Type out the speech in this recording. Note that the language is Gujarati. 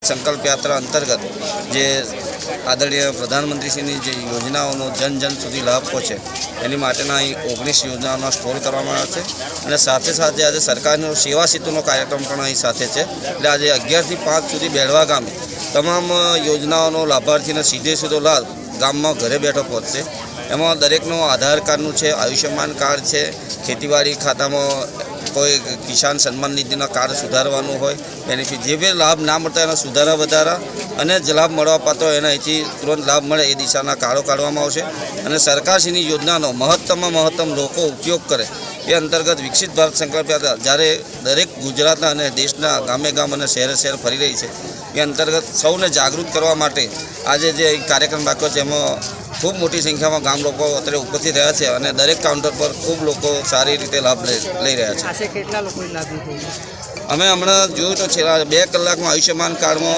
સંકલ્પ યાત્રા અંતર્ગત જે આદરણીય પ્રધાનમંત્રીશ્રીની જે યોજનાઓનો જન જન સુધી લાભ પહોંચે એની માટેના અહીં 19 યોજનાઓનો સ્ટોલ કરવામાં આવ્યો છે અને સાથે સાથે આજે સરકારનો સેવા સેતુનો કાર્યક્રમ પણ અહીં સાથે છે. એટલે આજે 11 થી 5 સુધી બેડવા ગામે તમામ યોજનાઓનો લાભાર્થીને સીધો લાભ ગામમાં ઘરે બેઠો પહોંચશે. એમાં દરેકનો આધાર કાર્ડનું છે, આયુષ્યમાન કાર્ડ છે, ખેતીવાડી ખાતામાં કોઈ કિસાન સન્માન નિધિના કાર્ડ સુધારવાનું હોય, બેનિફિટ જે બી લાભ ના મળતા એના સુધારા વધારા અને જે લાભ મળવા પાત્ર એના અહીંથી તુરંત લાભ મળે એ દિશાના કાર્ડો કાઢવામાં આવશે. અને સરકારશ્રીની યોજનાનો મહત્તમમાં મહત્તમ લોકો ઉપયોગ કરે એ અંતર્ગત વિકસિત ભારત સંકલ્પ યાત્રા જ્યારે દરેક ગુજરાતના અને દેશના ગામે ગામ અને શહેરે શહેર ફરી રહી છે એ અંતર્ગત સૌને જાગૃત કરવા માટે આજે જે કાર્યક્રમ રાખ્યો છે એમાં ખૂબ મોટી સંખ્યામાં ગામ લોકો અત્યારે ઉપસ્થિત રહ્યા છે અને દરેક કાઉન્ટર પર ખૂબ લોકો સારી રીતે લાભ લઈ રહ્યા છે. કેટલા લોકોને લાભ લીધો? અમે હમણાં જોયું તો છેલ્લા 2 કલાકમાં આયુષ્યમાન કાર્ડમાં